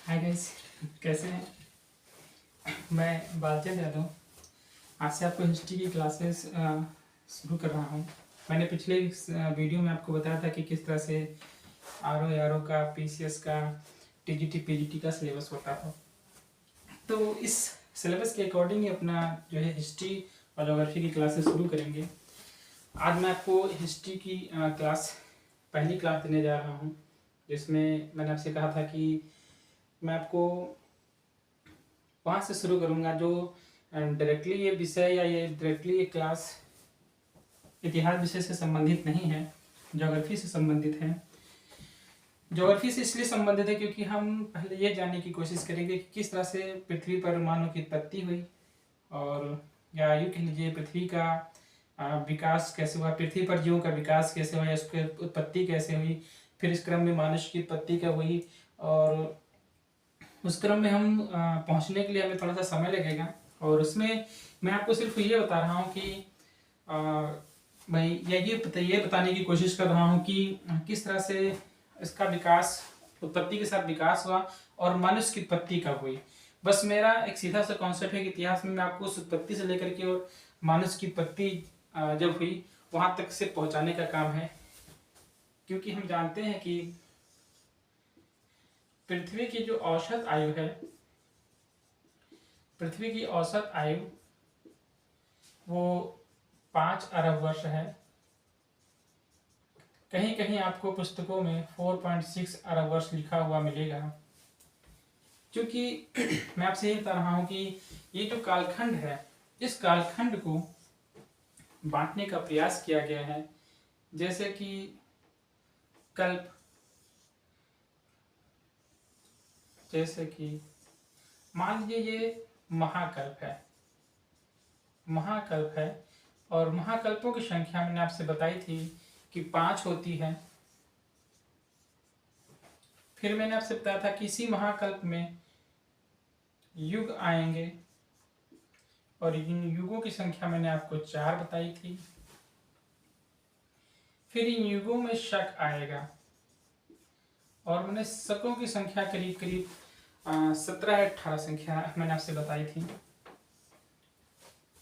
Hi guys, कैसे हैं। मैं बालचंद यादव आज से आपको हिस्ट्री की क्लासेस शुरू कर रहा हूँ। मैंने पिछले वीडियो में आपको बताया था कि किस तरह से आर ओ का, पीसीएस का, टीजीटी पीजीटी का सिलेबस होता है। तो इस सिलेबस के अकॉर्डिंग ही अपना जो है हिस्ट्री और ज्योग्राफी की क्लासेस शुरू करेंगे। आज मैं आपको हिस्ट्री की पहली क्लास देने जा रहा हूँ, जिसमें मैंने आपसे कहा था कि मैं आपको वहाँ से शुरू करूँगा जो डायरेक्टली ये विषय या ये डायरेक्टली ये क्लास इतिहास विषय से संबंधित नहीं है, ज्योग्राफी से संबंधित है। ज्योग्राफी से इसलिए संबंधित है क्योंकि हम पहले ये जानने की कोशिश करेंगे कि किस तरह से पृथ्वी पर मानव की उत्पत्ति हुई, और या यूँ कह लीजिए पृथ्वी का विकास कैसे हुआ, पृथ्वी पर जीवों का विकास कैसे हुआ, उसकी उत्पत्ति कैसे हुई, फिर इस क्रम में मनुष्य की उत्पत्ति कब हुई, और उस क्रम में हम पहुंचने के लिए हमें थोड़ा सा समय लगेगा। और उसमें मैं आपको सिर्फ ये बता रहा हूँ कि मैं ये बताने की कोशिश कर रहा हूँ कि किस तरह से इसका विकास उत्पत्ति के साथ विकास हुआ और मनुष्य की उत्पत्ति कब हुई। बस मेरा एक सीधा सा कॉन्सेप्ट है कि इतिहास में मैं आपको उस उत्पत्ति से लेकर के और मनुष्य की उत्पत्ति जब हुई वहाँ तक से पहुँचाने का काम है, क्योंकि हम जानते हैं कि पृथ्वी की जो औसत आयु है, पृथ्वी की औसत आयु वो 5 अरब वर्ष है। कहीं कहीं आपको पुस्तकों में 4.6 अरब वर्ष लिखा हुआ मिलेगा। क्योंकि मैं आपसे ये बता रहा हूँ कि ये जो कालखंड है, इस कालखंड को बांटने का प्रयास किया गया है। जैसे कि कल्प, जैसे कि मान लीजिए ये महाकल्प है, महाकल्प है, और महाकल्पों की संख्या मैंने आपसे बताई थी कि 5 होती है। फिर मैंने आपसे बताया था कि इसी महाकल्प में युग आएंगे, और इन युगों की संख्या मैंने आपको 4 बताई थी। फिर इन युगों में शक आएगा, और मैंने शकों की संख्या करीब करीब 17-18 संख्या मैंने आपसे बताई थी।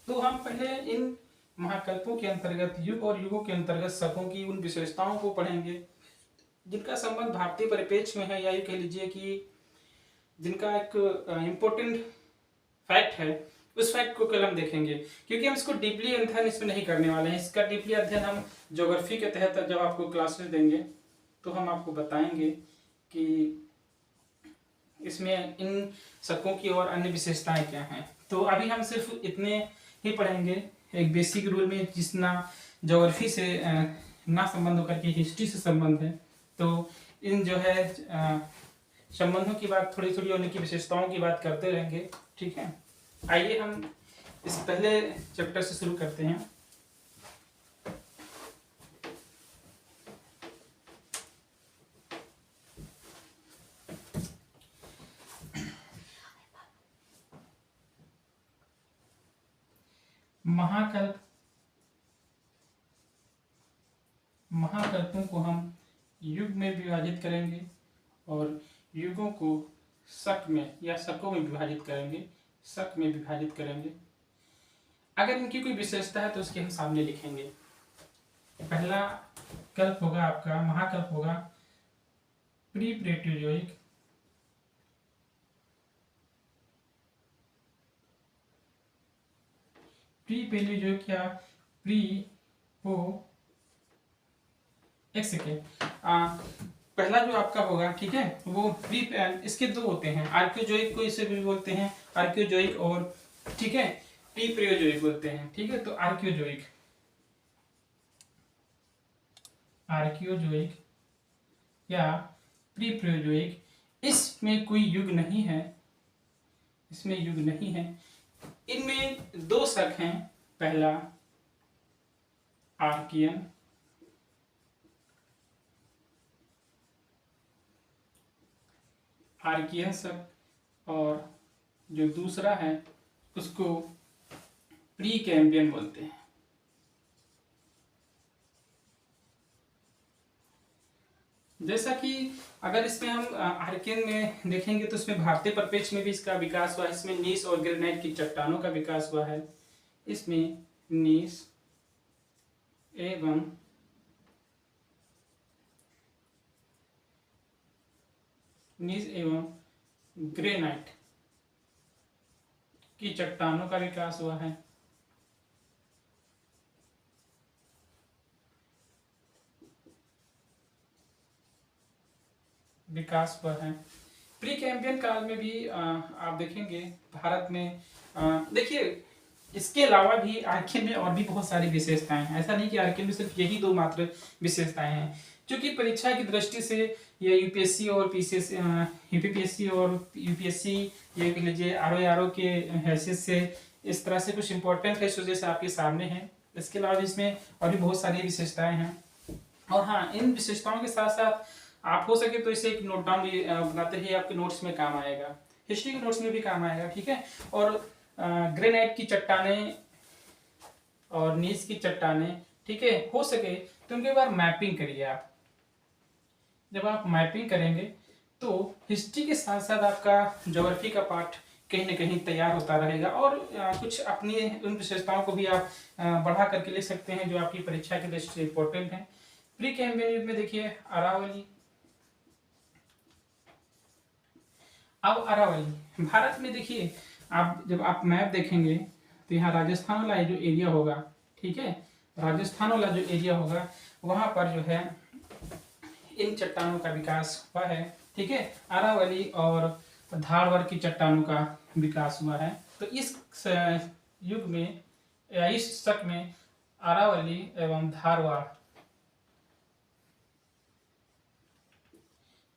तो हम पहले इन महाकल्पों के अंतर्गत युग और युगों के अंतर्गत शकों की उन विशेषताओं को पढ़ेंगे जिनका संबंध भारतीय परिप्रेक्ष्य में है, या ये कह लीजिए कि जिनका एक इम्पोर्टेंट फैक्ट है, उस फैक्ट को कल हम देखेंगे। क्योंकि हम इसको डीपली अध्ययन इसमें नहीं करने वाले हैं, इसका डीपली अध्ययन हम ज्योग्राफी के तहत जब आपको क्लासेस देंगे तो हम आपको बताएंगे कि इसमें इन शकों की और अन्य विशेषताएं क्या हैं। तो अभी हम सिर्फ इतने ही पढ़ेंगे, एक बेसिक रूल में, जिसना ज्योग्राफी से ना संबंध होकर के हिस्ट्री से संबंध है। तो इन जो है संबंधों की बात, थोड़ी थोड़ी उनकी विशेषताओं की बात करते रहेंगे, ठीक है। आइए हम इस पहले चैप्टर से शुरू करते हैं। महाकल्प, महाकल्पों को हम युग में विभाजित करेंगे और युगों को शक में या शकों में विभाजित करेंगे, शक में विभाजित करेंगे। अगर इनकी कोई विशेषता है तो उसके हम सामने लिखेंगे। पहला कल्प होगा आपका, महाकल्प होगा प्री प्लेटोजोइक, प्री पैलियोजोइक या प्री पो, एक सेकेंड, पहला जो आपका होगा, ठीक है, वो प्री, इसके दो होते हैं, आर्कियोजोइक को इसे भी बोलते हैं, आर्कियोजोइक, और ठीक है प्री प्रियोजोइक बोलते हैं, ठीक है। तो आर्कियोजोइक, आर्कियोजोइक या प्री प्रियोजोइक, इसमें कोई युग नहीं है, इसमें युग नहीं है। इनमें दो शक हैं, पहला आर्कियन, आर्कियन शक, और जो दूसरा है उसको प्री कैम्बियन बोलते हैं। जैसा कि अगर इसमें हम आर्कियन में देखेंगे तो इसमें भारतीय परिप्रेक्ष्य में भी इसका विकास हुआ है। इसमें नीस और ग्रेनाइट की चट्टानों का विकास हुआ है। इसमें नीस एवं ग्रेनाइट की चट्टानों का विकास हुआ है। विकास हुआ है। प्री कैम्ब्रियन काल में भी आप देखेंगे भारत में देखिए इसके अलावा भी आर्कियन में और भी बहुत सारी विशेषताएं हैं। ऐसा नहीं कि आर्कियन में सिर्फ यही दो मात्र विशेषताएं हैं। क्योंकि परीक्षा की दृष्टि से या यूपीएससी और पीसीएस यूपीपीएससी और यूपीएससी ये कह लीजिए आरओ के हैसियत से इस तरह से कुछ इंपॉर्टेंट है, इस वजह से आपके सामने है। इसके अलावा इसमें और भी बहुत सारी विशेषताएं हैं। और हाँ, इन विशेषताओं के साथ साथ आप हो सके तो इसे एक नोट डाउन भी बनाते ही आपके नोट्स में काम आएगा, हिस्ट्री के नोट्स में भी काम आएगा, ठीक है। और ग्रेनाइट की चट्टानें और नीस की चट्टानें, ठीक है, हो सके तो उनके बार मैपिंग करिए आप। जब आप मैपिंग करेंगे तो हिस्ट्री के साथ साथ आपका ज्योग्राफी का पार्ट कहीं ना कहीं तैयार होता रहेगा। और कुछ अपनी उन विशेषताओं को भी आप बढ़ा करके लिख सकते हैं जो आपकी परीक्षा के दृष्टि से इंपॉर्टेंट है। प्री कैम्ब्रियन युग में देखिए अरावली। अब अरावली भारत में देखिए, आप जब आप मैप देखेंगे तो यहाँ राजस्थान वाला जो एरिया होगा, ठीक है, राजस्थान वाला जो एरिया होगा वहां पर जो है इन चट्टानों का विकास हुआ है, ठीक है। अरावली और धारवाड़ की चट्टानों का विकास हुआ है। तो इस युग में या इस शक में अरावली एवं धारवाड़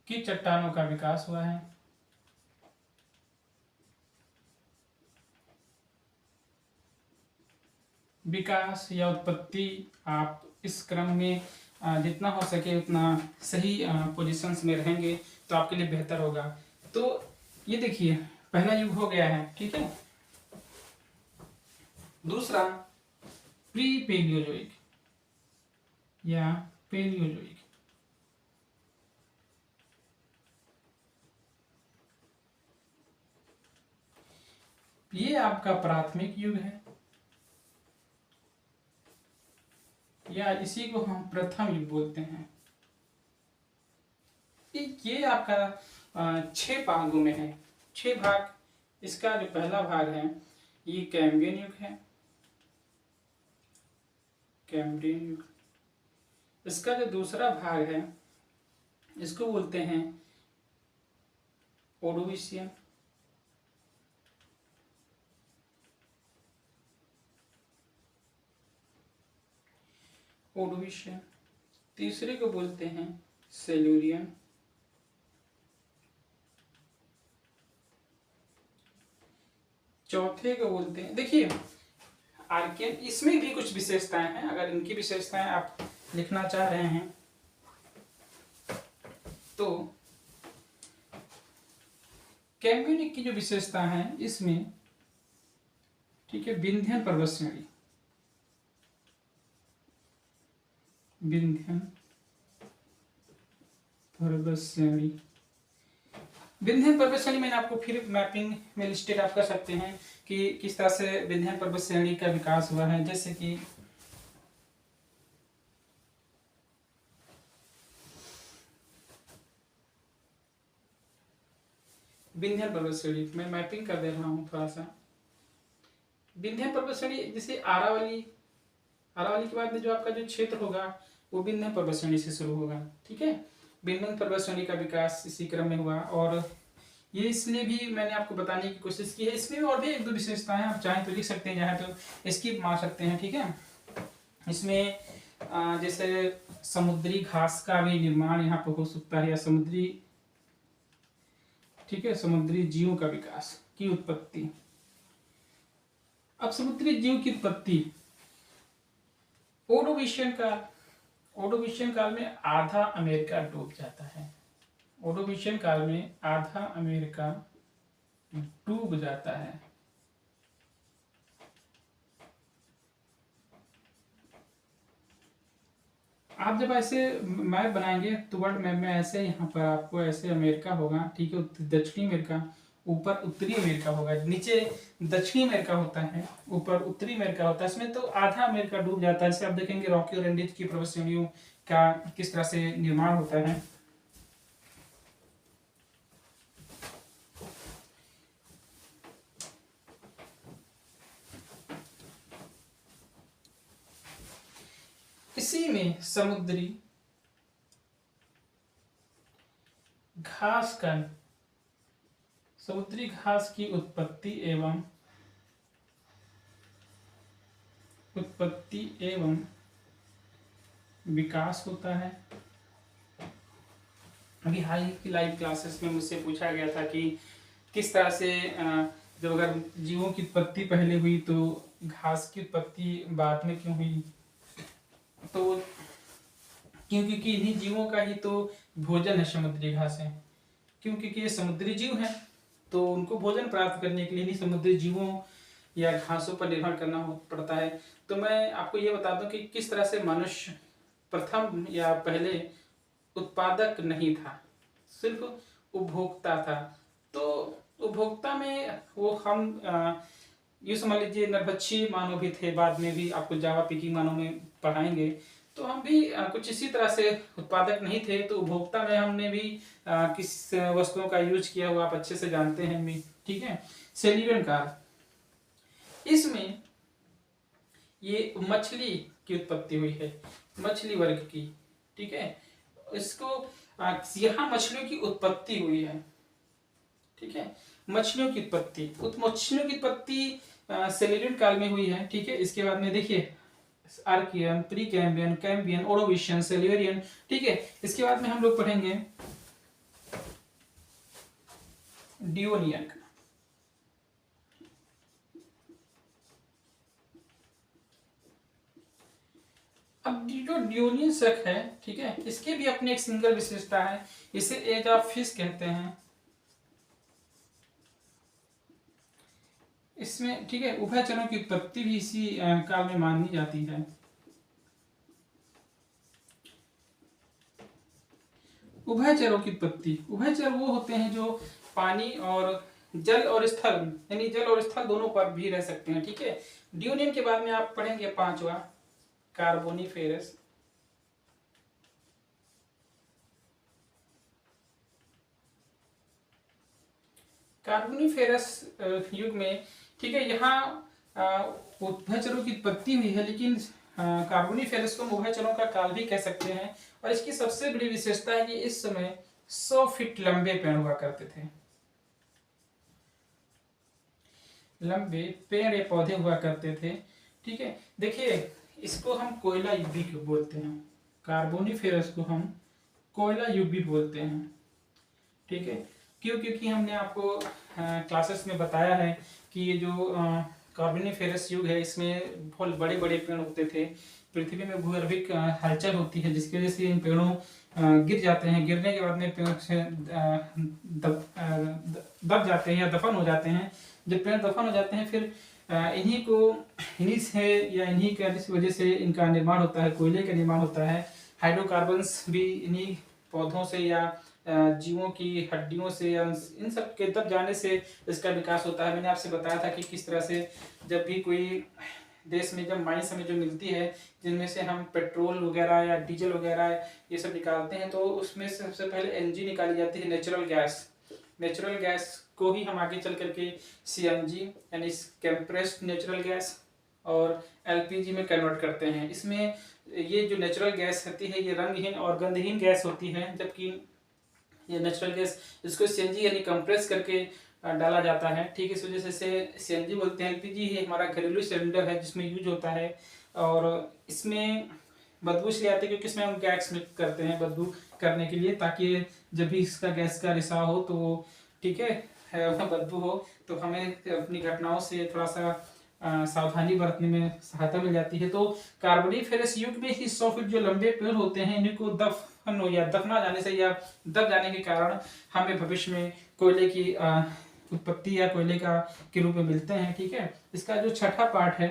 की चट्टानों का विकास हुआ है। विकास या उत्पत्ति आप इस क्रम में जितना हो सके उतना सही पोजीशंस में रहेंगे तो आपके लिए बेहतर होगा। तो ये देखिए पहला युग हो गया है, ठीक है। दूसरा प्री पेलियोजोइक या पेलियोजोइक। ये आपका प्राथमिक युग है या इसी को हम प्रथम युग बोलते हैं। ये आपका 6 भागों में है। 6 भाग। इसका जो पहला भाग है ये कैम्ब्रियन युग है, कैम्ब्रियन युग। इसका जो दूसरा भाग है इसको बोलते हैं ओर्डोविशियन। ओर्डोविशियन। तीसरे को बोलते हैं सेल्यूरियन। चौथे को बोलते हैं, देखिए आर्कियन, इसमें भी कुछ विशेषताएं हैं। अगर इनकी विशेषताएं आप लिखना चाह रहे हैं तो कैम्ब्रियन की जो विशेषता है इसमें, ठीक है, विंध्यन पर्वत श्रेणी। विंध्यन पर्वत श्रेणी। विंध्यन पर्वत श्रेणी मैंने आपको फिर मैपिंग में लिस्टेड आप कर सकते हैं कि किस तरह से विंध्यन पर्वत श्रेणी का विकास हुआ है। जैसे कि विंध्यन पर्वत श्रेणी मैं मैपिंग कर दे रहा हूं थोड़ा सा। विंध्यन पर्वत श्रेणी जैसे आरावली के बाद में जो आपका जो क्षेत्र होगा वो विंध्यन पर्वत श्रेणी से शुरू होगा, ठीक है। विंध्यन पर्वत श्रेणी का विकास इसी क्रम में हुआ। और ये इसलिए भी मैंने आपको बताने की कोशिश की है। इसमें और भी 1-2 विशेषताएं आप चाहें तो लिख सकते हैं, चाहे तो स्किप मार सकते हैं, ठीक है। इसमें जैसे समुद्री घास का भी निर्माण यहाँ पर हो सकता है, या समुद्री, ठीक है, समुद्री जीवों का विकास की उत्पत्ति। अब समुद्री जीव की उत्पत्ति ओर्डोविशियन काल में आधा अमेरिका डूब जाता है। ओर्डोविशियन काल में आधा अमेरिका डूब जाता है। आप जब ऐसे मैप बनाएंगे तो वर्ल्ड मैप में ऐसे यहाँ पर आपको ऐसे अमेरिका होगा, ठीक है, दक्षिणी अमेरिका, ऊपर उत्तरी अमेरिका होगा, नीचे दक्षिणी अमेरिका होता है, ऊपर उत्तरी अमेरिका होता है। इसमें तो आधा अमेरिका डूब जाता है। जैसे आप देखेंगे रॉकी और एंडीज की पर्वत श्रेणियों का किस तरह से निर्माण होता है। इसी में समुद्री घास का समुद्री घास की उत्पत्ति एवं विकास होता है। अभी हाल ही की लाइव क्लासेस में मुझसे पूछा गया था कि किस तरह से जब अगर जीवों की उत्पत्ति पहले हुई तो घास की उत्पत्ति बाद में क्यों हुई। तो क्योंकि इन्हीं जीवों का ही तो भोजन है समुद्री घास है। क्योंकि ये समुद्री जीव हैं तो उनको भोजन प्राप्त करने के लिए इन्हीं समुद्री जीवों या घासों पर निर्भर करना पड़ता है। तो मैं आपको ये बता दूं कि किस तरह से मनुष्य प्रथम या पहले उत्पादक नहीं था, सिर्फ उपभोक्ता था। तो उपभोक्ता में वो हम ये समझ लीजिए नरभक्षी मानव भी थे। बाद में भी आपको जावा पीकिंग मानव में पढ़ाएंगे। तो हम भी कुछ इसी तरह से उत्पादक नहीं थे, तो उपभोक्ता में हमने भी किस वस्तुओं का यूज किया हुआ आप अच्छे से जानते हैं भी, ठीक है। सेल्यूरियन काल, इसमें ये मछली की उत्पत्ति हुई है, मछली वर्ग की, ठीक है। इसको यहाँ मछलियों की उत्पत्ति हुई है, ठीक है। मछलियों की उत्पत्ति सेल्यूरियन काल में हुई है, ठीक है। इसके बाद में देखिए आर्कियन, प्री कैम्बियन, कैम्बियन, ओरोविशियन, सेल्यूरियन, ठीक है। इसके बाद में हम लोग पढ़ेंगे डियोनियन। अब जो डियोनियन शक है, ठीक है, इसके भी अपनी एक सिंगल विशेषता है, इसे एज ऑफ फिश कहते हैं। इसमें, ठीक है, उभयचरों की उत्पत्ति भी इसी काल में मानी जाती है। उभयचरों की उत्पत्ति, उभयचर वो होते हैं जो पानी और जल और स्थल, यानी जल और स्थल दोनों पर भी रह सकते हैं, ठीक है। डियोनियन के बाद में आप पढ़ेंगे पांचवा कार्बोनिफेरस। कार्बोनिफेरस युग में, ठीक है, यहाँ उभयचरों की उत्पत्ति हुई है, लेकिन कार्बोनिफेरस को उभयचरों का काल भी कह सकते हैं। और इसकी सबसे बड़ी विशेषता है कि इस समय 100 फीट लंबे पेड़ हुआ करते थे, लंबे पेड़ या पौधे हुआ करते थे, ठीक है। देखिए इसको हम कोयला युग भी बोलते हैं, कार्बोनिफेरस को हम कोयला युग भी बोलते हैं, ठीक है। क्यों? क्योंकि हमने आपको क्लासेस में बताया है कि ये जो कार्बोनिफेरस युग है इसमें बहुत बड़े बड़े पेड़ होते थे। पृथ्वी में भूगर्भिक हलचल होती है जिसकी वजह से इन पेड़ों गिर जाते हैं, गिरने के बाद में पेड़ से दब जाते हैं या दफन हो जाते हैं। जब पेड़ दफन हो जाते हैं फिर इन्हीं से या इन्हीं की वजह से इनका निर्माण होता है, कोयले का निर्माण होता है। हाइड्रोकार्बन्स भी इन्हीं पौधों से या जीवों की हड्डियों से या इन सब के दब जाने से इसका विकास होता है। मैंने आपसे बताया था कि किस तरह से जब भी कोई देश में जब माइंस हमें जो मिलती है जिनमें से हम पेट्रोल वगैरह या डीजल वगैरह ये सब निकालते हैं, तो उसमें से सबसे पहले एनजी निकाली जाती है, नेचुरल गैस। नेचुरल गैस को ही हम आगे चल करके सीएनजी यानी कंप्रेस्ड नेचुरल गैस और एलपीजी में कन्वर्ट करते हैं। इसमें ये जो नेचुरल गैस होती है ये रंगहीन और गंधहीन गैस होती है, जबकि ये नेचुरल गैस इसको सीएनजी यानी कंप्रेस करके डाला जाता है, ठीक है। इस वजह से सीएनजी बोलते हैं। एलपीजी ही हमारा घरेलू सिलेंडर है जिसमें यूज होता है और इसमें बदबू इसलिए आती है क्योंकि इसमें हम गैस मिक्स करते हैं बदबू करने के लिए, ताकि जब भी इसका गैस का रिसाव हो तो ठीक है बदबू हो तो हमें अपनी घटनाओं से थोड़ा सा सावधानी बरतने में सहायता मिल जाती है। तो कार्बोनिफेरस युग में ही 100 फीट जो लंबे पेड़ होते हैं इन्हीं को दफन हो या दफना जाने से या दब जाने के कारण हमें भविष्य में कोयले की उत्पत्ति या कोयले का के रूप में मिलते हैं, ठीक है। इसका जो छठा पार्ट है,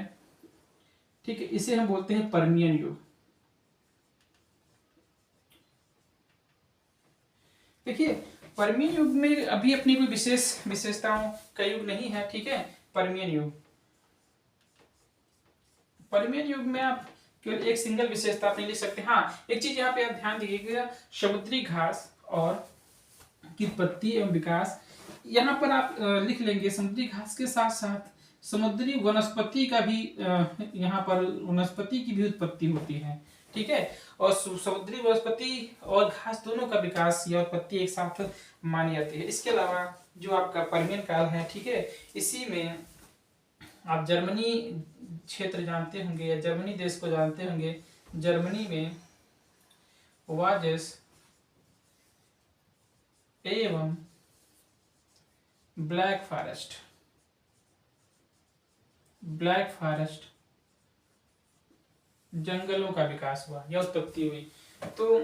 ठीक है, इसे हम बोलते हैं पर्मियन युग। देखिए परमियन युग में अभी अपनी कोई विशेष विशेषताओं का युग नहीं है, ठीक है। परमियन युग, परमियन युग में आप केवल एक सिंगल विशेषता आप नहीं लिख सकते। हाँ, एक चीज यहाँ पे आप ध्यान दीजिएगा, समुद्री घास और की उत्पत्ति एवं विकास, यहाँ पर आप लिख लेंगे समुद्री घास के साथ साथ समुद्री वनस्पति का भी यहाँ पर वनस्पति की भी उत्पत्ति होती है, ठीक है। और समुद्री वनस्पति और घास दोनों का विकास या उत्पत्ति एक साथ मानी जाती है। इसके अलावा जो आपका परमियन काल है, ठीक है, इसी में आप जर्मनी क्षेत्र जानते होंगे या जर्मनी देश को जानते होंगे। जर्मनी में वाजस एवं ब्लैक फॉरेस्ट जंगलों का विकास हुआ या उत्पत्ति हुई। तो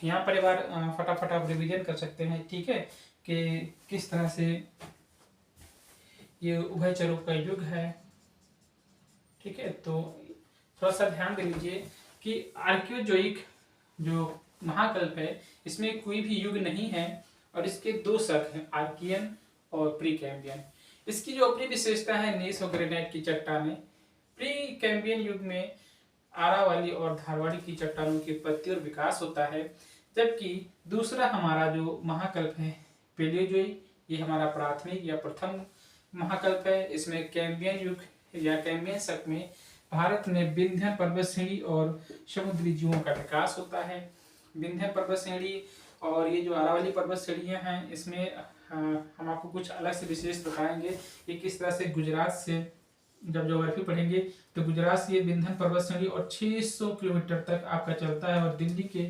यहाँ पर एक बार फटाफट आप रिवीजन कर सकते हैं, ठीक है, कि किस तरह से ये उभयचरों का युग है, ठीक है। तो थोड़ा सा ध्यान दे लीजिए कि आर्कियोजोइक जो महाकल्प है इसमें कोई भी युग नहीं है और इसके दो शक हैं, आर्कियन और प्री कैम्बियन। इसकी जो अपनी विशेषता है नीस और ग्रेनाइट की चट्टानें। प्री कैम्बियन युग में आरावली और धारवाड़ी की चट्टानों की उत्पत्ति और विकास होता है, जबकि दूसरा हमारा जो महाकल्प है पेलियोजोइक, ये हमारा प्राथमिक या प्रथम महाकल्प है। इसमें कैम्बियन युग या कैम्बियन शक में भारत में विंध्य पर्वत श्रेणी और समुद्री जीवों का विकास होता है। विंध्य पर्वत श्रेणी और ये जो अरावली पर्वत श्रेणियां हैं, इसमें हम आपको कुछ अलग से विशेष बताएंगे कि किस तरह से गुजरात से, जब ज्योग्राफी पढ़ेंगे तो गुजरात से ये विंध्य पर्वत श्रेणी और 600 किलोमीटर तक आपका चलता है और दिल्ली के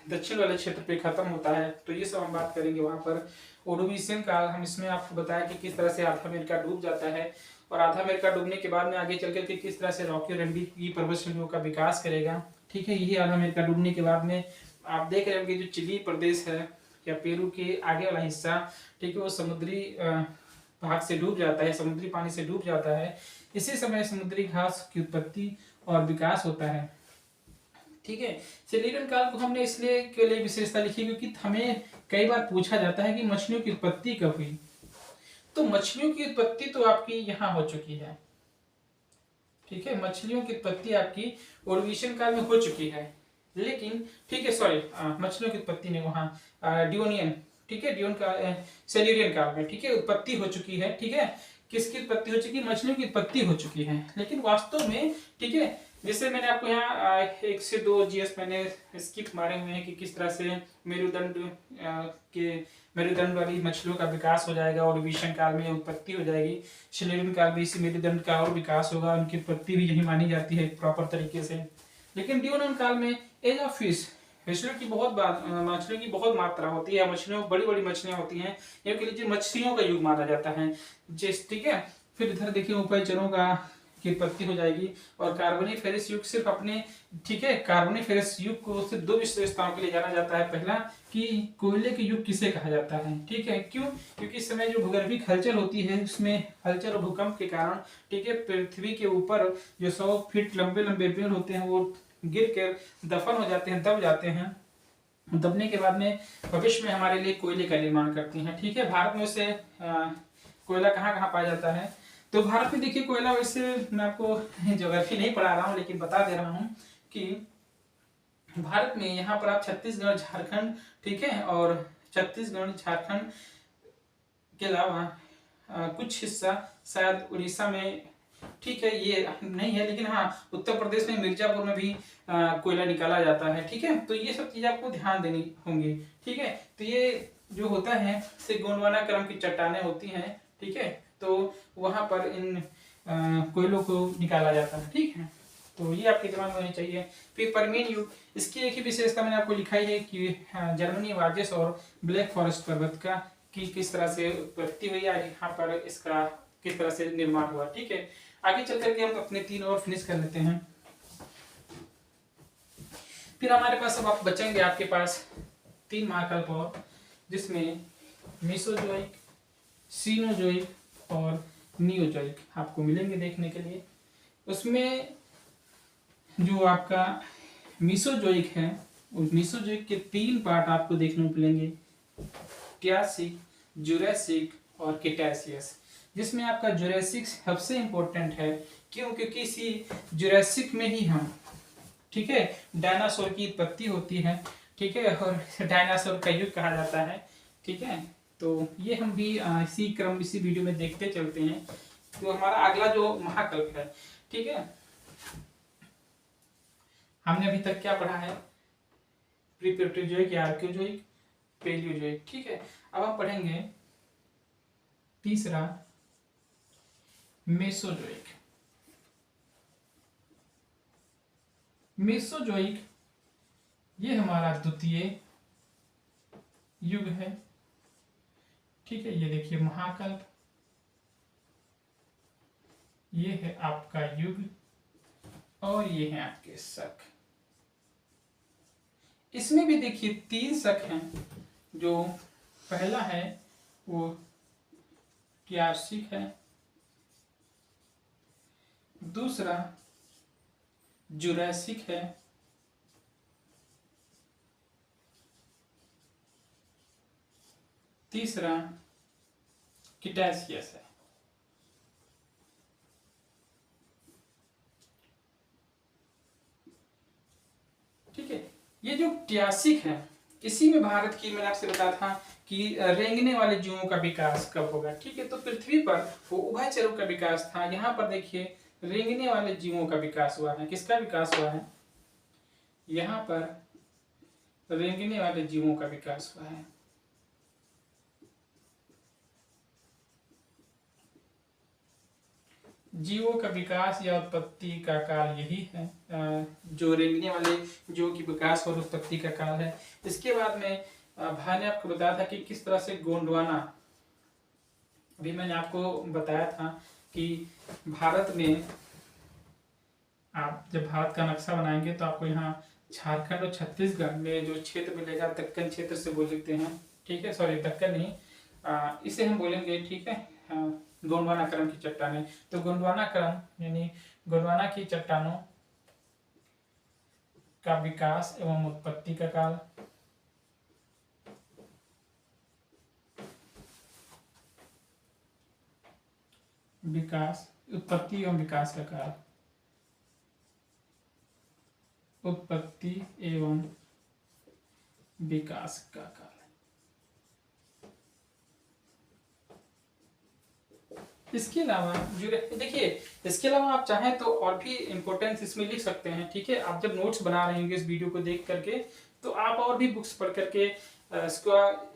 दक्षिण वाले क्षेत्र पे खत्म होता है। तो ये सब हम बात करेंगे वहां पर। ओडोविशियन काल, हम इसमें आपको बताया कि किस तरह से आधा अमेरिका डूब जाता है और आधा अमेरिका डूबने के बाद में आगे चल करके किस तरह से रॉकी और एंडी की पर्वत श्रेणियों का विकास करेगा, ठीक है। यही आधा अमेरिका डूबने के बाद में आप देख रहे होंगे जो चिली प्रदेश है या पेरू के आगे वाला हिस्सा, ठीक है, वो समुद्री भाग से डूब जाता है, समुद्री पानी से डूब जाता है। इसी समय समुद्री घास की उत्पत्ति और विकास होता है, ठीक है। सिलियन काल को हमने इसलिए केवल एक विशेषता लिखी क्योंकि हमें कई बार पूछा जाता है कि मछलियों की उत्पत्ति कब हुई। तो मछलियों की उत्पत्ति तो आपकी यहाँ हो चुकी है, ठीक है, मछलियों की उत्पत्ति आपकी ओर्डोविशियन काल में हो चुकी है, लेकिन ठीक है, सॉरी, मछलियों की उत्पत्ति नहीं, वहाँ डियोनियन, ठीक है, डियोन का सेल्यूरियन काल में, ठीक है, उत्पत्ति हो चुकी है, ठीक है। किसकी उत्पत्ति हो चुकी है? मछलियों की उत्पत्ति हो चुकी है, लेकिन वास्तव में, ठीक है, जैसे मैंने आपको यहाँ 1 से 2 जीएस मैंने स्किप मारे हुए हैं कि किस तरह से मेरुदंड वाली मछलियों का विकास हो जाएगा और ओर्डोविशियन काल में उत्पत्ति हो जाएगी। सिल्यूरियन काल में इसी मेरुदंड का और विकास होगा, उनकी उत्पत्ति भी यही मानी जाती है प्रॉपर तरीके से। लेकिन डियोनियन काल में एज ऑफ फिश, मछलियों की बहुत मात्रा होती है, मछलियों बड़ी बड़ी मछलियां होती हैं, ये कह लीजिए मछलियों का युग माना जाता है, ठीक है। फिर इधर देखिए उभयचरों का की उत्पत्ति हो जाएगी और कार्बोनिफेरस युग सिर्फ अपने, ठीक है, कार्बोनिफेरस युग को सिर्फ 2 विशेषताओं के लिए जाना जाता है। पहला कि कोयले के युग किसे कहा जाता है, ठीक है, क्यों? क्योंकि इस समय जो भूगर्भिक हलचल होती है उसमें हलचल और भूकंप के कारण, ठीक है, पृथ्वी के ऊपर जो 100 फीट लंबे लंबे पेड़ होते हैं वो गिर कर दफन हो जाते हैं, दब जाते हैं। दबने के बाद में भविष्य में हमारे लिए कोयले का निर्माण करती हैं, ठीक है। भारत में से कोयला कहाँ कहाँ पाया जाता है? तो भारत में देखिए कोयला, वैसे मैं आपको ज्योग्राफी नहीं पढ़ा रहा हूँ लेकिन बता दे रहा हूँ कि भारत में यहाँ पर आप छत्तीसगढ़, झारखंड, ठीक है, और छत्तीसगढ़ झारखंड के अलावा कुछ हिस्सा शायद उड़ीसा में, ठीक है, ये नहीं है, लेकिन हाँ उत्तर प्रदेश में मिर्जापुर में भी कोयला निकाला जाता है, ठीक है। तो ये सब चीजें आपको ध्यान देनी होंगी, ठीक है। तो ये जो होता है से गोंडवाना क्रम की चट्टानें होती हैं, ठीक है, तो वहां पर इन कोयलों को निकाला जाता है, ठीक है। तो ये आपके दिमाग में होनी चाहिए। फिर परमियन युग, इसकी एक ही विशेषता मैंने आपको लिखाई है कि जर्मनी वाजेस और ब्लैक फॉरेस्ट पर्वत का की किस तरह से उत्पत्ति हुई है, यहाँ पर इसका किस तरह से निर्माण हुआ, ठीक है। आगे चल करके हम अपने 3 और फिनिश कर लेते हैं। फिर हमारे पास अब आप बचेंगे, आपके पास 3 महाकल्प और, जिसमें मेसोजोइक, सीनोजोइक और नियोजोइक आपको मिलेंगे देखने के लिए। उसमें जो आपका मेसोजोइक है मीसोजोइक के 3 पार्ट आपको देखने को मिलेंगे, ट्रियासिक, जुरासिक और क्रिटेशियस, जिसमें आपका जुरासिक सबसे इम्पोर्टेंट है। क्यों? क्योंकि इसी जुरासिक में ही हम, ठीक है, डायनासोर की उत्पत्ति होती है, ठीक है, और डायनासोर का युग कहा जाता है, ठीक है। तो ये हम भी इसी वीडियो में देखते चलते हैं। तो हमारा अगला जो महाकल्प है, ठीक है, हमने अभी तक क्या पढ़ा है? प्रीप्रोटोजोइक या आर्कियोजोइक, पैलियोजोइक, ठीक है। अब हम पढ़ेंगे तीसरा मेसोजोइक। मेसोजोइक ये हमारा द्वितीय युग है, ठीक है। ये देखिए महाकल्प, ये है आपका युग और ये है आपके शक। इसमें भी देखिए 3 शक हैं। जो पहला है वो ट्रियासिक है, दूसरा जुरासिक है, तीसरा क्रिटेशियस है। ठीक है, ये जो ट्रियासिक है, इसी में भारत की, मैंने आपसे बताया था कि रेंगने वाले जीवों का विकास कब होगा, ठीक है। तो पृथ्वी पर वो उभयचरों का विकास था, यहाँ पर देखिए रेंगने वाले जीवों का विकास हुआ है। किसका विकास हुआ है? यहाँ पर रेंगने वाले जीवों का विकास हुआ है। जीवों का विकास या उत्पत्ति का काल यही है, जो रेंगने वाले जीवों की विकास और उत्पत्ति का काल है। इसके बाद में भाई ने आपको बताया था कि किस तरह से गोंडवाना, अभी मैंने आपको बताया था कि भारत में आप जब भारत का नक्शा बनाएंगे तो आपको यहाँ झारखंड और छत्तीसगढ़ में जो क्षेत्र मिलेगा, दक्कन क्षेत्र से बोल सकते हैं, ठीक है, सॉरी दक्कन नहीं, इसे हम बोलेंगे, ठीक है, गोंडवाना क्रम की चट्टानें। तो गोंडवाना क्रम यानी गोंडवाना की चट्टानों का विकास एवं उत्पत्ति का काल, विकास, उत्पत्ति एवं विकास का काल, उत्पत्ति एवं विकास का काल। इसके अलावा जो देखिए, इसके अलावा आप चाहें तो और भी इंपॉर्टेंस इसमें लिख सकते हैं, ठीक है। आप जब नोट्स बना रहे होंगे इस वीडियो को देख करके, तो आप और भी बुक्स पढ़ करके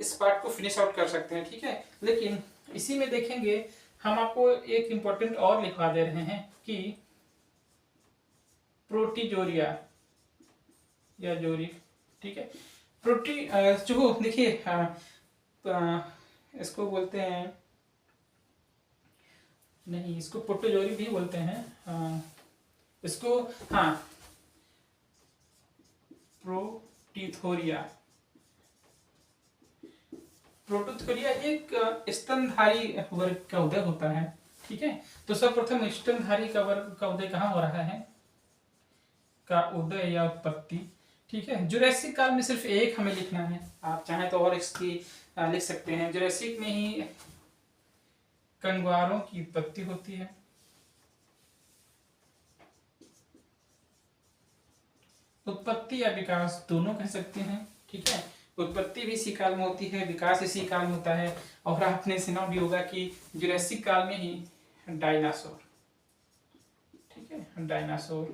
इस पार्ट को फिनिश आउट कर सकते हैं, ठीक है। लेकिन इसी में देखेंगे हम आपको एक इम्पोर्टेंट और लिखवा दे रहे हैं कि प्रोटीजोरिया या जोरिक, ठीक है। प्रोटी जो देखिए इसको बोलते हैं, नहीं, इसको प्रोटोजोरी भी बोलते हैं, इसको, हाँ, प्रोटीथोरिया। प्रोटोथोरिया एक स्तनधारी वर्ग का उदय होता है, ठीक है। तो सर्वप्रथम स्तनधारी का वर्ग का उदय कहाँ हो रहा है? का उदय या उत्पत्ति, ठीक है। जुरासिक काल में सिर्फ एक हमें लिखना है, आप चाहें तो और इसकी लिख सकते हैं। जुरासिक में ही कंगवारों की उत्पत्ति होती है, उत्पत्ति या विकास दोनों कह सकते हैं, ठीक है। उत्पत्ति भी इसी काल में होती है, विकास इसी काल में होता है। और आपने सुना भी होगा कि जुरासिक काल में ही डायनासोर, ठीक है, डायनासोर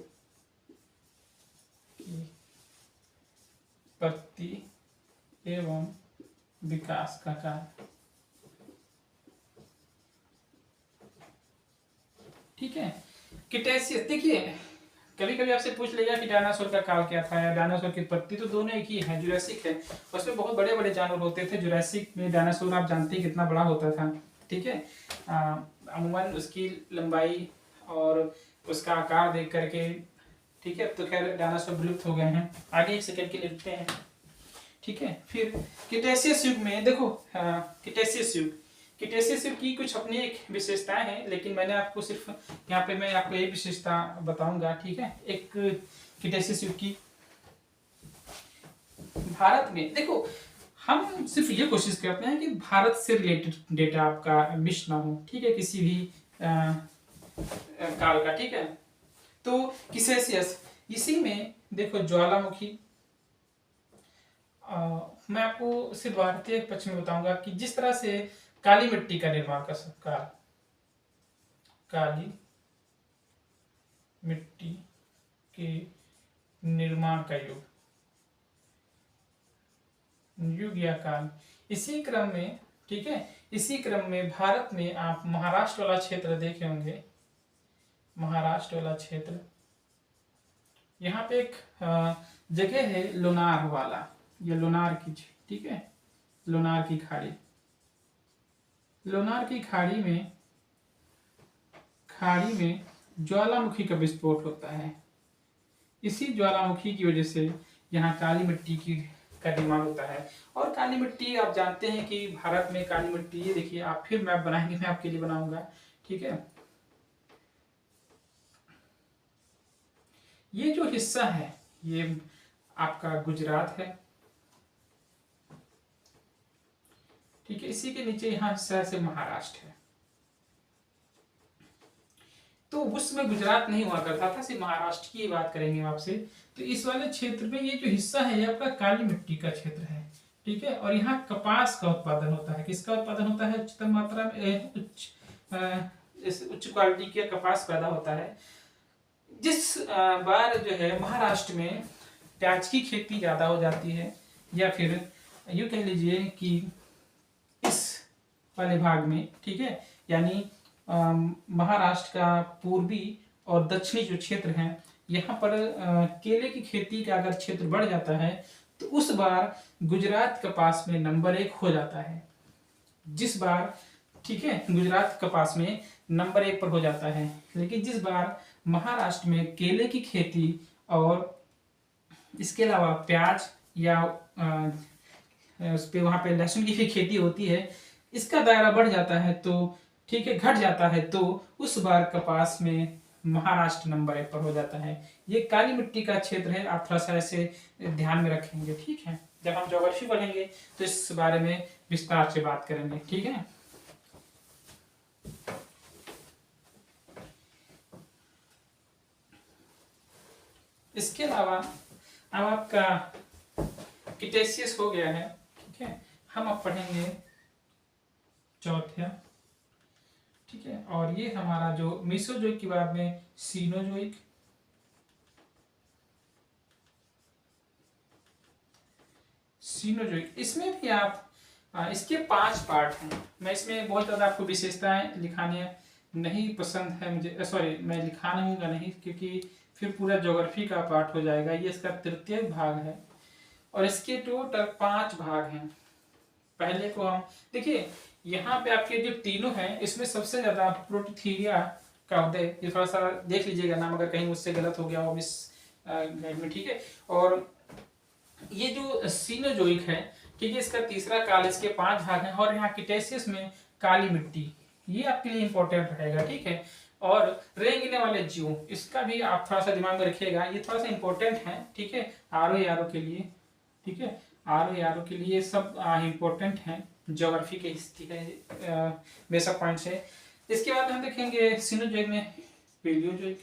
की उत्पत्ति एवं विकास का काल, ठीक है। क्रिटेशियस, देखिए कभी कभी आपसे पूछ लेगा कि डायनासोर का काल क्या था या डायनासोर की उत्पत्ति, तो दोनों एक ही है, जुरासिक है। उसमें बहुत बड़े बड़े जानवर होते थे। जुरासिक में डायनासोर आप जानते हैं कितना बड़ा होता था, ठीक है। अमूमन उसकी लंबाई और उसका आकार देख करके, ठीक है। तो खैर डायनासोर विलुप्त हो गए हैं। आगे एक सेकंड के लिए लिखते हैं, ठीक है। फिर क्रिटेशियस युग में देखो, क्रिटेशियस युग की कुछ अपनी एक विशेषताएं हैं, लेकिन मैंने आपको सिर्फ यहाँ पे मैं आपको एक विशेषता बताऊंगा, ठीक है। एक क्रिटेशियस युग की भारत में देखो, हम सिर्फ ये कोशिश करते हैं कि भारत से रिलेटेड डेटा आपका मिस ना हो, ठीक है, किसी भी काल का, ठीक है। तो किसेसियस, इसी में देखो ज्वालामुखी, मैं आपको सिर्फ भारतीय पक्ष में बताऊंगा कि जिस तरह से काली मिट्टी का निर्माण कर सकता, काली मिट्टी के निर्माण का युग या काल, इसी क्रम में, ठीक है, इसी क्रम में भारत में आप महाराष्ट्र वाला क्षेत्र देखे होंगे, महाराष्ट्र वाला क्षेत्र, यहाँ पे एक जगह है लोनार वाला, ये लोनार की, ठीक है, लोनार की खाड़ी, लोनार की खाड़ी में ज्वालामुखी का विस्फोट होता है। इसी ज्वालामुखी की वजह से यहाँ काली मिट्टी का निर्माण होता है। और काली मिट्टी आप जानते हैं कि भारत में काली मिट्टी, ये देखिए आप फिर मैप बनाएंगे, मैं आपके लिए बनाऊंगा, ठीक है। ये जो हिस्सा है ये आपका गुजरात है, ठीक है, इसी के नीचे यहाँ हिस्सा से महाराष्ट्र है। तो उसमें गुजरात नहीं हुआ करता था, सिर्फ महाराष्ट्र की बात करेंगे आपसे। तो इस वाले क्षेत्र में ये जो हिस्सा है ये आपका काली मिट्टी का क्षेत्र है, ठीक है। और यहाँ कपास का उत्पादन होता है। किसका उत्पादन होता है? उच्चतम मात्रा में उच्च क्वालिटी का कपास पैदा होता है। जिस बार जो है महाराष्ट्र में प्याज की खेती ज्यादा हो जाती है, या फिर यूं कह लीजिए कि इस वाले भाग में, ठीक है, यानी महाराष्ट्र का पूर्वी और दक्षिणी जो क्षेत्र हैं, यहाँ पर केले की खेती का अगर क्षेत्र बढ़ जाता है तो उस बार गुजरात कपास में नंबर 1 हो जाता है। जिस बार, ठीक है, गुजरात कपास में नंबर 1 पर हो जाता है। लेकिन जिस बार महाराष्ट्र में केले की खेती और इसके अलावा प्याज या उस पे वहाँ पे लहसुन की भी खेती होती है, इसका दायरा बढ़ जाता है, तो ठीक है, घट जाता है, तो उस बार कपास में महाराष्ट्र नंबर 1 पर हो जाता है। ये काली मिट्टी का क्षेत्र है, आप थोड़ा सा ऐसे ध्यान में रखेंगे, ठीक है। जब हम ज्योग्राफी पढ़ेंगे तो इस बारे में विस्तार से बात करेंगे, ठीक है। इसके अलावा अब आपका क्रिटेशियस हो गया है, ठीक है। हम अब पढ़ेंगे चौथा, ठीक है। और ये हमारा जो मेसोजोइक के बाद में सीनोजोइक, सीनोजोइक, इसमें भी आप इसके 5 पार्ट हैं। मैं इसमें बहुत ज़्यादा आपको विशेषताएं लिखाने नहीं पसंद है मुझे, सॉरी, मैं लिखाऊंगा नहीं, क्योंकि फिर पूरा ज्योग्राफी का पार्ट हो जाएगा। ये इसका तृतीय भाग है और इसके टोटल 5 भाग हैं। पहले को हम देखिए, यहाँ पे आपके जो तीनों हैं इसमें सबसे ज्यादा प्रोटोथीरिया का उदय, ये थोड़ा सा देख लीजिएगा नाम, अगर कहीं मुझसे गलत हो गया हो इस गाइड में, ठीक है। और ये जो सीनोजोइक है, ठीक है, इसका तीसरा काल, इसके 5 भाग हैं। और यहाँ क्रिटेशियस में काली मिट्टी, ये आपके लिए इंपॉर्टेंट रहेगा, ठीक है। और रेंगने वाले जीव, इसका भी आप थोड़ा सा दिमाग में रखिएगा, ये थोड़ा सा इंपॉर्टेंट है, ठीक है, आरओ के लिए, ठीक है, आरओ के लिए सब इंपॉर्टेंट है ज्योग्राफी के, ठीक है, बेसिक पॉइंट्स है। इसके बाद हम देखेंगे सीनोजोइक में पेलियोजोइक,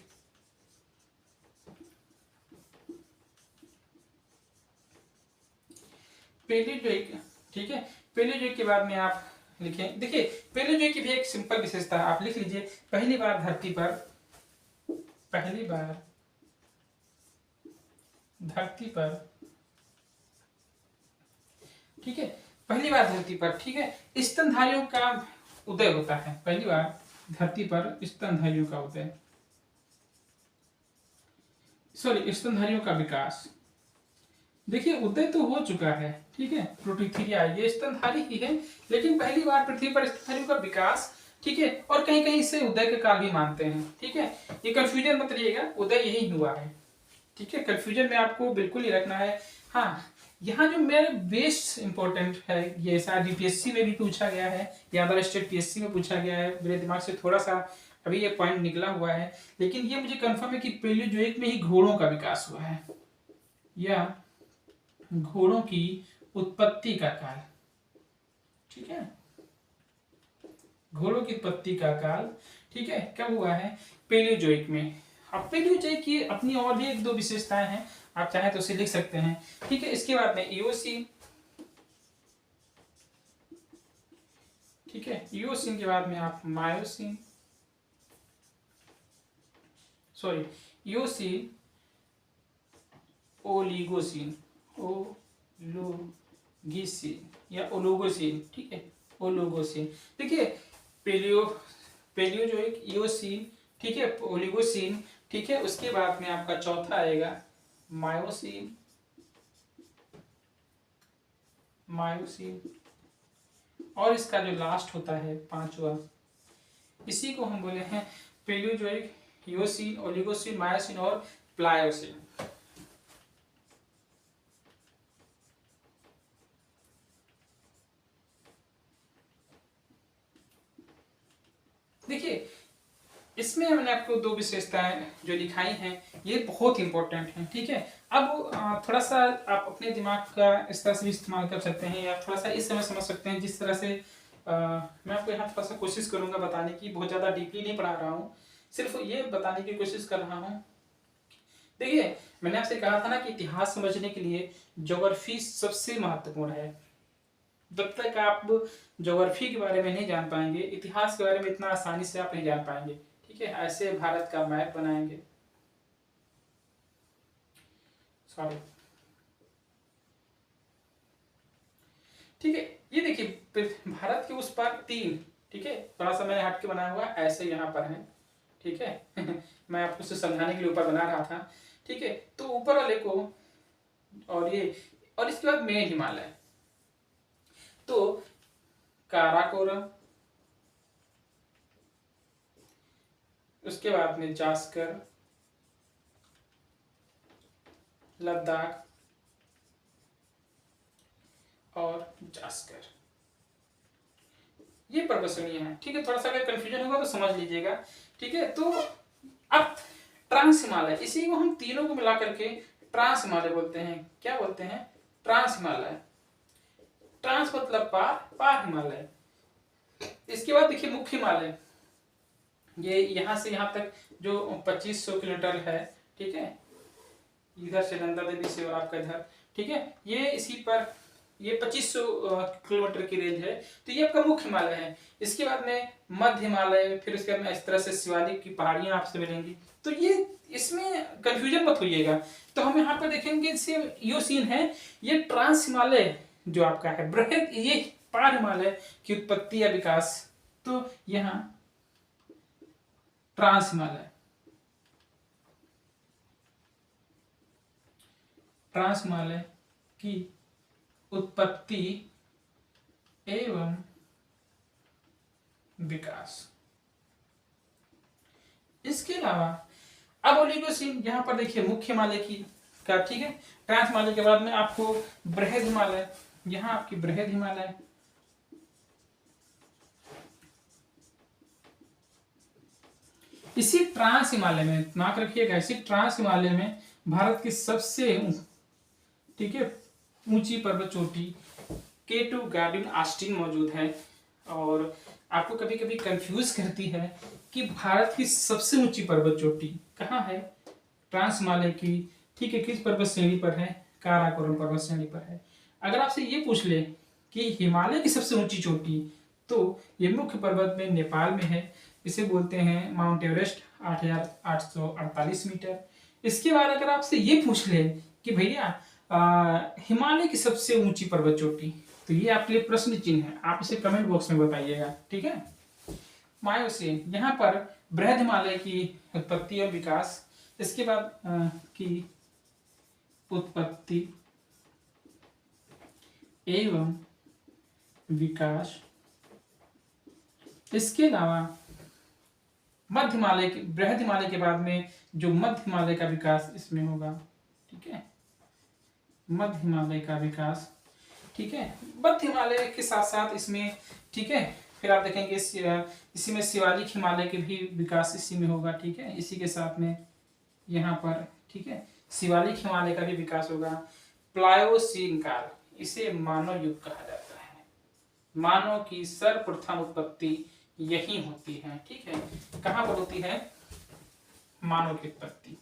पेलियोजोइक, ठीक है। पेलियोजोइक के बाद में आप लिखें, देखिए पेलियोजोइक की भी एक सिंपल विशेषता आप लिख लीजिए, पहली बार धरती पर, पहली बार धरती पर, ठीक है, पहली बार धरती पर, ठीक है, स्तनधारियों का उदय होता है। पहली बार धरती पर स्तनधारियों का उदय, सॉरी, स्तनधारियों का विकास। देखिए उदय तो हो चुका है, ठीक है, प्रोटोथीरिया ये स्तनधारी ही है, लेकिन पहली बार पृथ्वी पर स्तनधारियों का विकास, ठीक है। और कहीं कहीं इसे उदय के काल भी मानते हैं, ठीक है। ये कंफ्यूजन मत रहिएगा, उदय यही हुआ है, ठीक है, कंफ्यूजन में आपको बिल्कुल ही रखना है। हाँ, यहाँ जो मेरे बेस्ट इंपॉर्टेंट है, ये शायद यूपीएससी में भी पूछा गया है या अदर स्टेट पीएससी में पूछा गया है, मेरे दिमाग से थोड़ा सा अभी ये पॉइंट निकला हुआ है, लेकिन ये मुझे कंफर्म है कि पेलियोजोइक में ही घोड़ों का विकास हुआ है, या घोड़ों की उत्पत्ति का काल, ठीक है, घोड़ों की उत्पत्ति का काल, ठीक है, कब हुआ है? पेलियोजोइक में। अब पेलियोजोइक की अपनी और भी एक दो विशेषताएं हैं, आप चाहें तो उसे लिख सकते हैं, ठीक है। इसके बाद में इओसीन, ठीक है, इओसीन के बाद में आप मायोसीन, सॉरी इओसीन, ओलिगोसीन, ओलोगीसीन या ओलोगोसीन, ठीक है, ओलोगोसीन। देखिए पेलियोजोइक, इओसीन, ठीक है, ओलिगोसीन, ठीक है, उसके बाद में आपका चौथा आएगा मायोसीन, मायोसीन, और इसका जो लास्ट होता है पांचवा, इसी को हम बोले हैं पेलियोजोइक, इओसीन, ओलिगोसीन, मायोसीन और प्लायोसीन। देखिए इसमें मैंने आपको दो विशेषताएं जो दिखाई हैं ये बहुत इंपॉर्टेंट हैं, ठीक है। अब थोड़ा सा आप अपने दिमाग का इस तरह से भी इस्तेमाल कर सकते हैं, या थोड़ा सा इस समय समझ सकते हैं जिस तरह से मैं आपको यहाँ थोड़ा सा कोशिश करूंगा बताने की, बहुत ज़्यादा डीपली नहीं पढ़ा रहा हूँ, सिर्फ ये बताने की कोशिश कर रहा हूँ। देखिए मैंने आपसे कहा था ना कि इतिहास समझने के लिए ज्योग्राफी सबसे महत्वपूर्ण है। जब तक आप ज्योग्राफी के बारे में नहीं जान पाएंगे, इतिहास के बारे में इतना आसानी से आप नहीं जान पाएंगे, ठीक है। ऐसे भारत का मैप बनाएंगे, सॉरी, ठीक है, ये देखिए भारत के उस पार तीन, ठीक है, थोड़ा सा मैंने हट के बनाया हुआ ऐसे यहाँ पर है, ठीक है मैं आपको उसे समझाने के लिए ऊपर बना रहा था, ठीक है। तो ऊपर वाले को और ये, और इसके बाद मेन हिमालय, तो काराकोरम, उसके बाद में जास्कर, लद्दाख और जास्कर, ये पर्वत श्रेणियां हैं, ठीक है। थोड़ा सा अगर कंफ्यूजन होगा तो समझ लीजिएगा, ठीक है। तो अब ट्रांस हिमालय, इसी को हम तीनों को मिला करके ट्रांस हिमालय बोलते हैं। क्या बोलते हैं? ट्रांस हिमालय। ट्रांस मतलब पार, पार हिमालय। इसके बाद देखिए मुख्य हिमालय, ये यहां से यहां तक जो 2500 किलोमीटर है, ठीक है, इधर से नंदा देवी से और आपका इधर, ठीक है, ये इसी पर ये 2500 किलोमीटर की रेंज है, तो ये आपका मुख्य हिमालय है। इसके बाद में मध्य हिमालय, फिर उसके बाद में इस तरह से शिवालिक की पहाड़ियां आपसे मिलेंगी, तो ये इसमें कंफ्यूजन मत होइएगा। तो हम यहाँ पर देखेंगे यो सीन है, ये ट्रांस हिमालय जो आपका है, बृहद, ये पार हिमालय की उत्पत्ति या विकास, तो यहाँ ट्रांस हिमालय, ट्रांस हिमालय की उत्पत्ति एवं विकास। इसके अलावा अब ओलिगोसीन, यहां पर देखिए मुख्य हिमालय की का, ठीक है, ट्रांस हिमालय के बाद में आपको बृहद हिमालय, यहां आपकी बृहद हिमालय, इसी ट्रांस हिमालय में नाक रखिएगा, इसी ट्रांस हिमालय में भारत की सबसे, ठीक है, ऊंची पर्वत चोटी K2 गार्डिन आस्टीन मौजूद है। और आपको कभी कभी कंफ्यूज करती है कि भारत की सबसे ऊंची पर्वत चोटी कहाँ है? ट्रांस हिमालय की, ठीक है, किस पर्वत श्रेणी पर है? काराकोरम पर्वत श्रेणी पर है। अगर आपसे ये पूछ ले कि हिमालय की सबसे ऊंची चोटी, तो ये मुख्य पर्वत में नेपाल में है, इसे बोलते हैं माउंट एवरेस्ट, 8848 मीटर। इसके बाद अगर आपसे ये पूछ ले कि भैया हिमालय की सबसे ऊंची पर्वत चोटी, तो ये आपके लिए प्रश्न चिन्ह है, आप इसे कमेंट बॉक्स में बताइएगा, ठीक है। मायोसीन, यहाँ पर बृहद हिमालय की उत्पत्ति और विकास, इसके बाद की उत्पत्ति एवं विकास। इसके अलावा मध्य हिमालय के, बृहद हिमालय के बाद में जो मध्य हिमालय का विकास इसमें होगा, ठीक है, मध्य हिमालय का विकास, ठीक है। मध्य हिमालय के साथ साथ इसमें, ठीक है, फिर आप देखेंगे इसी में शिवालिक हिमालय के भी विकास इसी में होगा, ठीक है, इसी के साथ में यहाँ पर, ठीक है, शिवालिक हिमालय का भी विकास होगा। प्लायोसीन काल, इसे मानव युग कहा जाता है। मानव की सर्वप्रथम उत्पत्ति यही होती है, ठीक है। कहाँ पर होती है मानव की उत्पत्ति?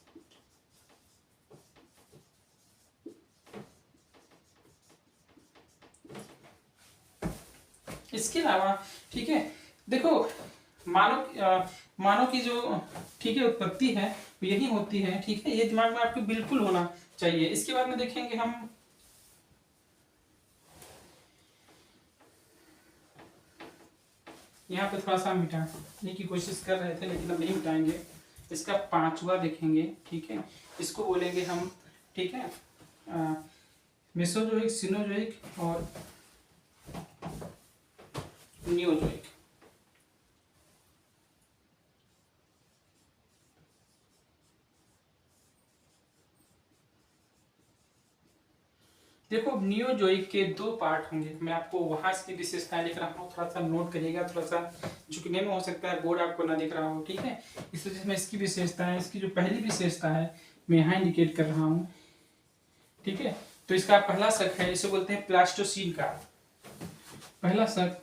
इसके अलावा ठीक है, देखो मानव की जो ठीक है उत्पत्ति है वो यही होती है, ठीक है। ये दिमाग में आपको बिल्कुल होना चाहिए। इसके बाद में देखेंगे हम यहाँ पे थोड़ा सा मिटाने की कोशिश कर रहे थे लेकिन अब नहीं मिटाएंगे। इसका 5वां देखेंगे, ठीक है। इसको बोलेंगे हम, ठीक है, मेसोजोइक, सिनोजोइक और नियोजोइक। देखो नियोजोइक के 2 पार्ट होंगे। मैं आपको वहां से विशेषताएं लिख रहा हूँ, थोड़ा सा नोट करिएगा। थोड़ा सा झुकने में हो सकता है, बोर्ड आपको ना दिख रहा हो, ठीक है। इस वजह से मैं इसकी विशेषताएं, इसकी जो पहली विशेषता है मैं यहाँ इंडिकेट कर रहा हूँ, ठीक है। तो इसका पहला शक है, इसे बोलते हैं प्लास्टोसीन का। पहला शक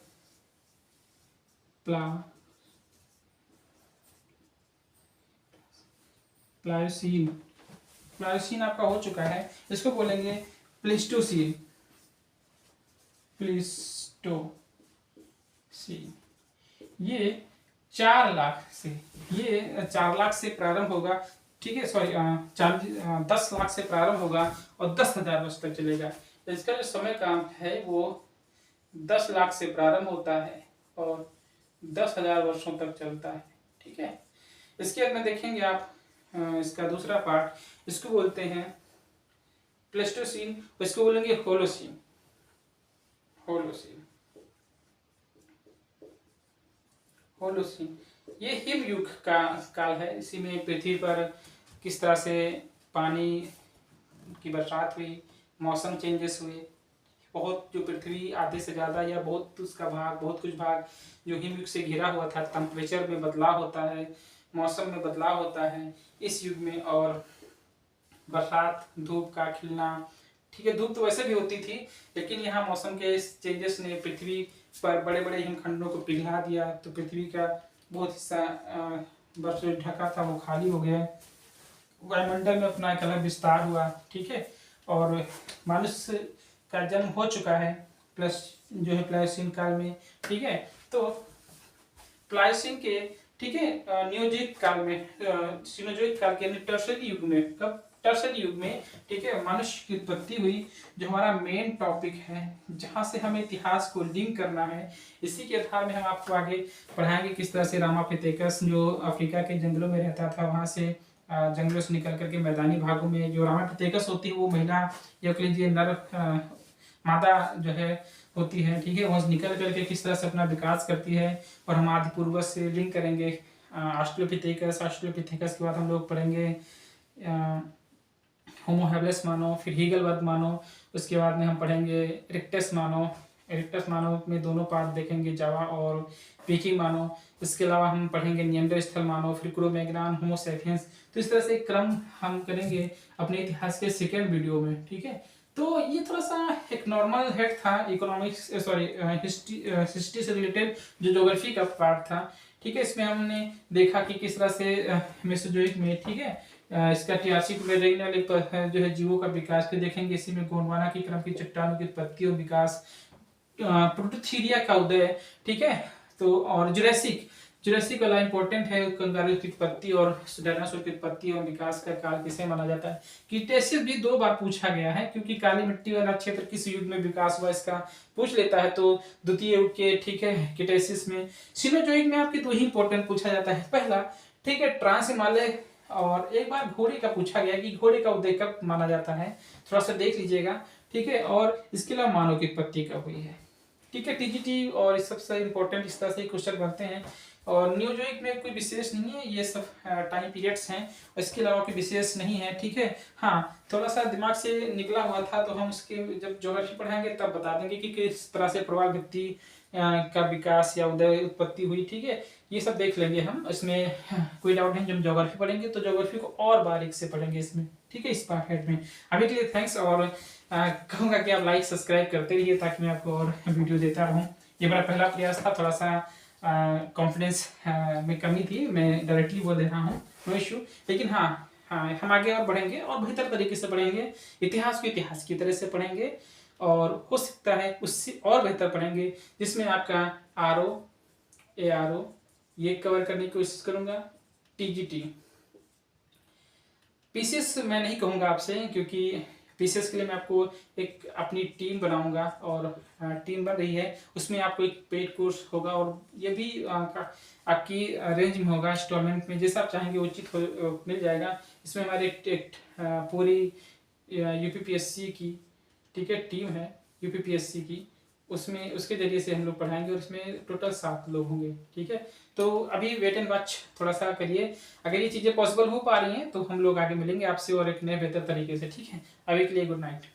प्लायोसीन। प्लायोसीन आपका हो चुका है। इसको बोलेंगे प्लेस्टोसीन। प्लेस्टोसीन ये 4 लाख से, ये 4 लाख से प्रारंभ होगा, ठीक है। सॉरी 10 लाख से प्रारंभ होगा और 10,000 वर्ष तक चलेगा। इसका जो समय काम है वो 10 लाख से प्रारंभ होता है और 10,000 वर्षों तक चलता है, ठीक है। इसके बाद में देखेंगे आप इसका दूसरा पार्ट, इसको बोलते हैं प्लेस्टोसीन, इसको बोलेंगे होलोसीन। होलोसीन ये हिम युग का काल है। इसी में पृथ्वी पर किस तरह से पानी की बरसात हुई, मौसम चेंजेस हुए, बहुत जो पृथ्वी आधे से ज़्यादा या बहुत उसका भाग, बहुत कुछ भाग जो हिम युग से घिरा हुआ था, टेम्परेचर में बदलाव होता है, मौसम में बदलाव होता है इस युग में। और बरसात, धूप का खिलना, ठीक है। धूप तो वैसे भी होती थी लेकिन यहाँ मौसम के इस चेंजेस ने पृथ्वी पर बड़े बड़े हिमखंडों को पिघला दिया, तो पृथ्वी का बहुत हिस्सा बर्फ से ढका था वो खाली हो गया, वायुमंडल में अपना एक अलग विस्तार हुआ, ठीक है। और मनुष्य का जन्म हो चुका है प्लस जो है प्लायोसीन काल में, ठीक है। तो प्लायोसीन के, ठीक है, नियोजित काल में, सिनोजोइक काल के टर्शरी युग में, कब टर्शरी युग में, ठीक है, मनुष्य की उत्पत्ति हुई, जो हमारा मेन टॉपिक है, जहां से हमें इतिहास को लिंक करना है। इसी के आधार में हम आपको आगे पढ़ाएंगे किस तरह से रामापिथेकस जो अफ्रीका के जंगलों में रहता था, वहां से जंगलों से निकल करके मैदानी भागों में, जो रामापिथेकस होती है वो महिला या कह लीजिए नर मादा जो है होती है, ठीक है, वहाँ निकल करके किस तरह से अपना विकास करती है। और हम आदि पूर्वज से लिंक करेंगे ऑस्ट्रेलोपिथेकस के बाद हम लोग पढ़ेंगे होमो हैबिलिस मानव, फिर हीगलबर्ग मानव, उसके बाद में हम पढ़ेंगे इरेक्टस मानव। इरेक्टस मानव में दोनों पार्ट देखेंगे, जावा और पेकिंग मानव। इसके अलावा हम पढ़ेंगे निएंडरथल मानव, फिर क्रो-मैग्नन, होमो सैपियंस। तो इस तरह से एक क्रम हम करेंगे अपने इतिहास के सेकेंड वीडियो में, ठीक है। तो ये थोड़ा सा एक नॉर्मल हेड था इकोनॉमिक्स, सॉरी हिस्ट्री से रिलेटेड जो ज्योग्राफी का पार्ट था, ठीक है। इसमें हमने देखा कि किस तरह से मेसोजोइक में, ठीक है, इसका टियासिक में रहने वाले जो है जीवों का विकास के देखेंगे। इसी में गोंडवाना की क्रम की चट्टानों की उत्पत्ति और विकास, प्रोटोथीरिया का उदय, ठीक है। तो और जुरासिक वाला इंपॉर्टेंट है, कंगारू की उत्पत्ति और डायनासोर की उत्पत्ति और विकास का काल किसे माना जाता है। क्रीटेशियस भी 2 बार पूछा गया है, क्योंकि काली मिट्टी वाला क्षेत्र किस युग में विकास हुआ इसका पूछ लेता है, तो द्वितीय युग के, ठीक है, क्रीटेशियस में। सिनोजोइक में आपके 2 ही इंपॉर्टेंट पूछा जाता है। पहला, ठीक है, ट्रांस हिमालय, और एक बार घोड़े का पूछा गया कि घोड़े का उदय कब माना जाता है, थोड़ा सा देख लीजिएगा, ठीक है। और इसके अलावा मानव की उत्पत्ति कब हुई है, ठीक है। टीजीटी और इस सबसे इंपॉर्टेंट इस तरह से क्वेश्चन बनते हैं। और नियोजोइक में कोई विशेष नहीं है, ये सब टाइम पीरियड्स हैं, इसके अलावा कोई विशेष नहीं है, ठीक है। हाँ, थोड़ा सा दिमाग से निकला हुआ था, तो हम उसके जब ज्योग्राफी पढ़ाएंगे तब बता देंगे कि किस तरह से प्रवाल व्यक्ति का विकास या उदय उत्पत्ति हुई, ठीक है। ये सब देख लेंगे हम, इसमें कोई डाउट नहीं। जब ज्योग्राफी पढ़ेंगे तो ज्योग्राफी को और बारीक से पढ़ेंगे इसमें, ठीक है, इस पार्ट हेड में। अभी के लिए थैंक्स। और कहूँगा कि आप लाइक सब्सक्राइब करते रहिए ताकि मैं आपको और वीडियो देता रहूँ। ये मेरा पहला प्रयास था, थोड़ा सा कॉन्फिडेंस में कमी थी, मैं डायरेक्टली बोल दे रहा हूँ, नो इशू। लेकिन हाँ हम आगे और बढ़ेंगे और बेहतर तरीके से पढ़ेंगे, इतिहास को इतिहास की तरह से पढ़ेंगे और हो सकता है उससे और बेहतर पढ़ेंगे, जिसमें आपका RO ARO ये कवर करने की कोशिश करूँगा। TGT पीसीएस मैं नहीं कहूँगा आपसे, क्योंकि पीसीएस के लिए मैं आपको एक अपनी टीम बनाऊंगा और टीम बन रही है, उसमें आपको एक पेड कोर्स होगा और ये भी आपकी रेंज में होगा, इंस्टॉलमेंट में, जैसा आप चाहेंगे उचित मिल जाएगा। इसमें हमारे एक पूरी यूपीपीएससी की ठीक है टीम है, यूपीपीएससी की, उसमें उसके जरिए से हम लोग पढ़ाएंगे और इसमें टोटल 7 लोग होंगे। ठीक है, तो अभी वेट एंड वॉच थोड़ा सा करिए, अगर ये चीज़ें पॉसिबल हो पा रही हैं तो हम लोग आगे मिलेंगे आपसे और एक नए बेहतर तरीके से। ठीक है, अभी के लिए गुड नाइट।